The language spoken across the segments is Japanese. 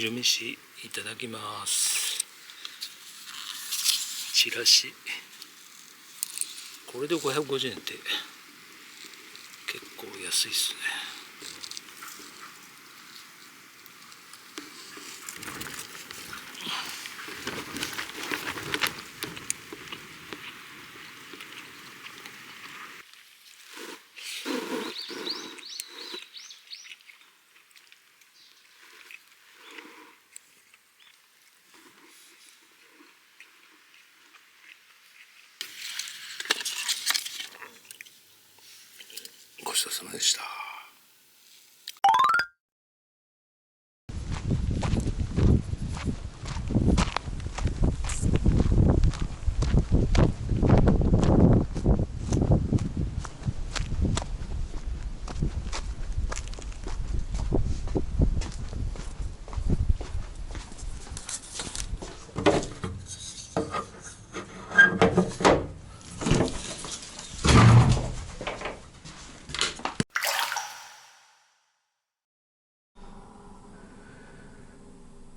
昼飯いただきます。チラシ、これで550円って結構安いっすね。ごちそうさまでした。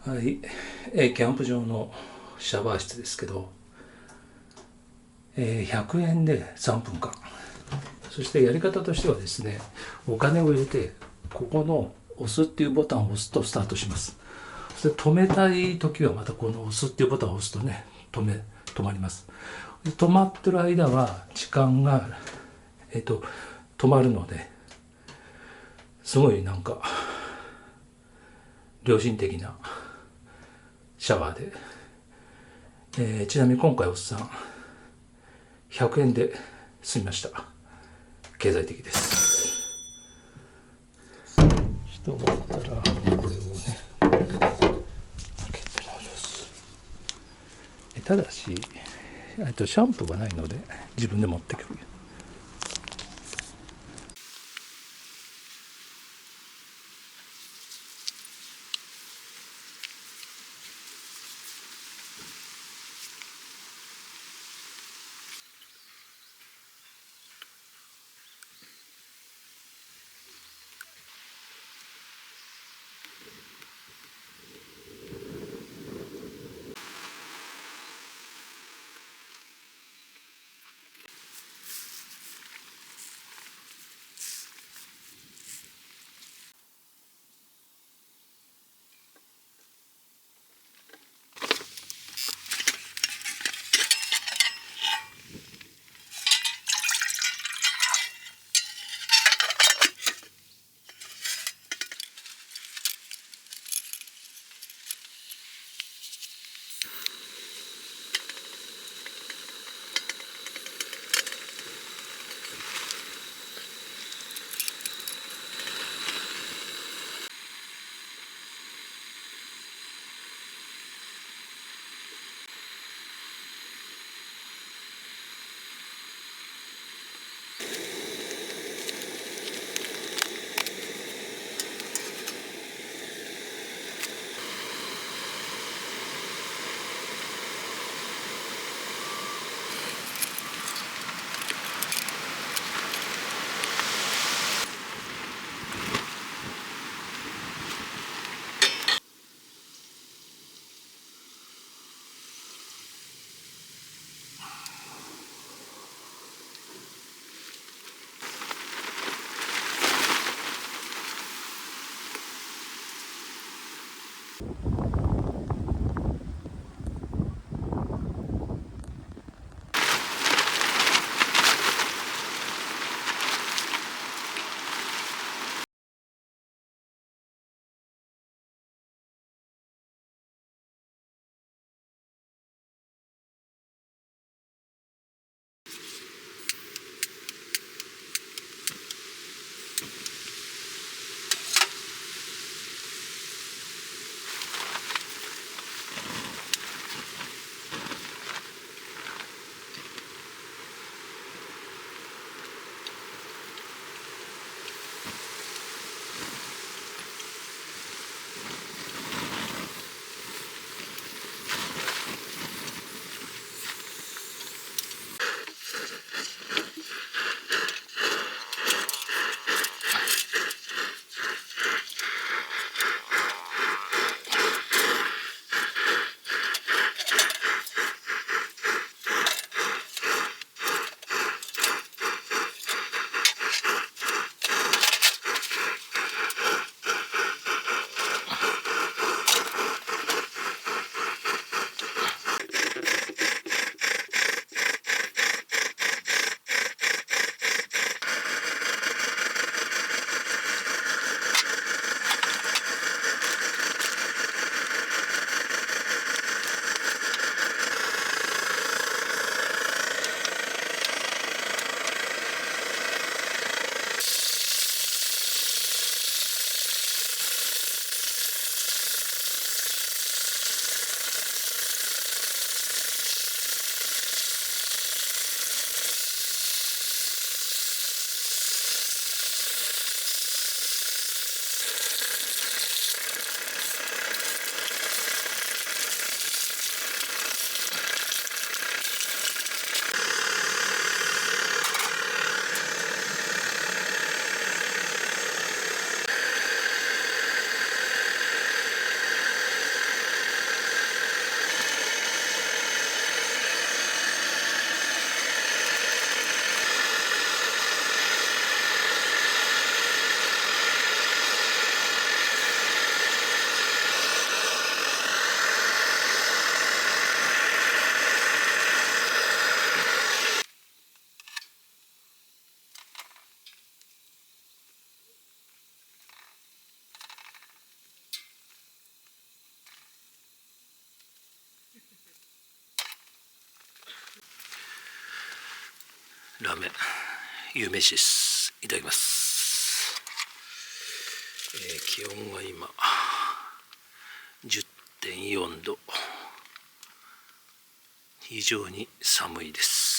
はい、キャンプ場のシャワー室ですけど、100円で3分間。そしてやり方としてはですね、お金を入れてここの押すっていうボタンを押すとスタートします。そして止めたい時はまたこの押すっていうボタンを押すとね、止まります。止まってる間は時間が、止まるので、すごいなんか良心的なシャワーで、ちなみに今回おっさん100円で済みました。経済的です。人があったらこれをね開けて戻す。ただしシャンプーがないので自分で持ってくる。ラーメン有名詞です。いただきます。気温が今 10.4 度、非常に寒いです。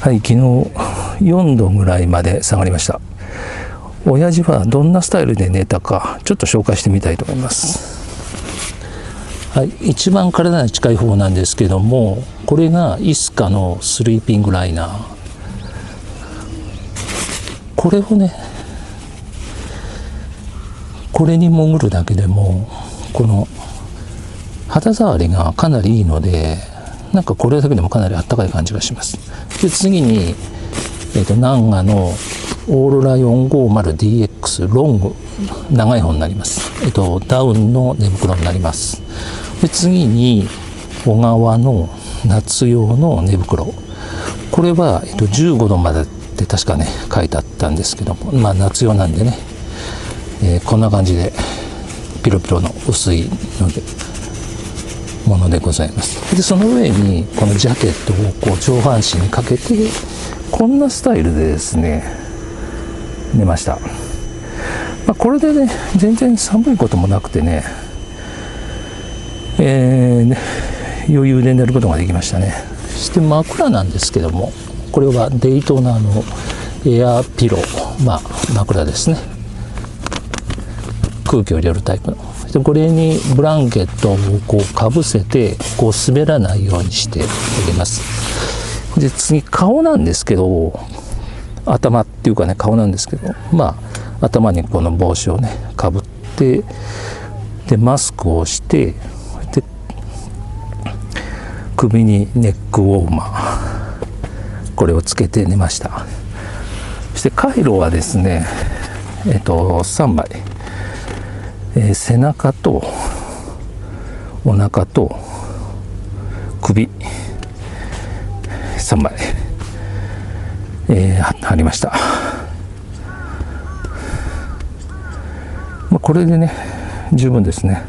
はい、昨日4度ぐらいまで下がりました。親父はどんなスタイルで寝たかちょっと紹介してみたいと思います。はい、一番体に近い方なんですけども、これがイスカのスリーピングライナー。これをね、これに潜るだけでもこの肌触りがかなりいいので、なんかこれだけでもかなりあったかい感じがします。で次に、ナンガのオーロラ 450DX ロング、長い方になります。ダウンの寝袋になります。で次に小川の夏用の寝袋、これは、15度までって確かね書いてあったんですけども、まあ夏用なんでね、こんな感じでピロピロの薄いものでございます。でその上にこのジャケットをこう上半身にかけて、こんなスタイルでですね寝ました。まあ、これでね全然寒いこともなくてね、余裕で寝ることができましたね。そして枕なんですけども、これはデイトナのエアピロー、まあ枕ですね。空気を入れるタイプの。でこれにブランケットをこうかぶせて、こう滑らないようにしてあげます。で次顔なんですけど、頭っていうかね顔なんですけど、まあ頭にこの帽子をねかぶって、でマスクをして、で首にネックウォーマー、これをつけて寝ました。そしてカイロはですね、3枚、背中とお腹と首3枚、貼りました。まあ、これでね十分ですね。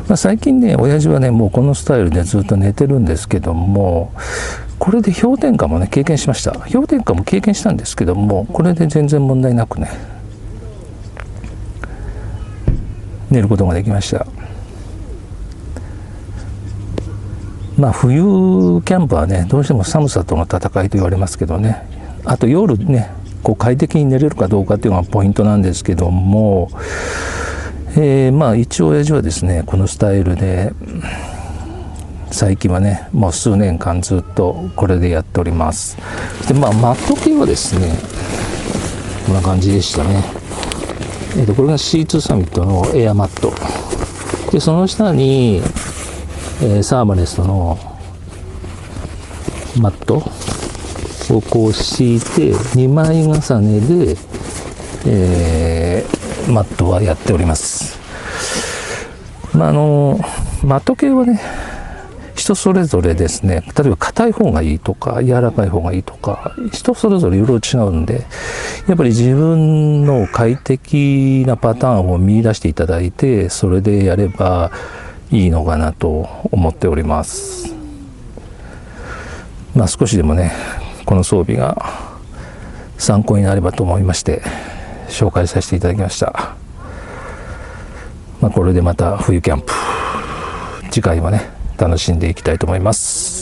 まあ、最近ね親父はねもうこのスタイルでずっと寝てるんですけども、これで氷点下もね経験しました。氷点下も経験したんですけども、これで全然問題なくね寝ることができました。まあ冬キャンプはねどうしても寒さとの戦いと言われますけどね、あと夜ねこう快適に寝れるかどうかっていうのがポイントなんですけども、まあ一応親父はですねこのスタイルで最近はねもう数年間ずっとこれでやっております。でまあマット系はですねこんな感じでしたね。これが C2 サミットのエアマットで、その下に、サーマレストのマットをこう敷いて2枚重ねで、マットはやっております。まあマット系はね人それぞれですね、例えば硬い方がいいとか柔らかい方がいいとか人それぞれいろいろ違うんで、やっぱり自分の快適なパターンを見出していただいて、それでやればいいのかなと思っております。まあ少しでもねこの装備が参考になればと思いまして紹介させていただきました。まあこれでまた冬キャンプ次回はね楽しんでいきたいと思います。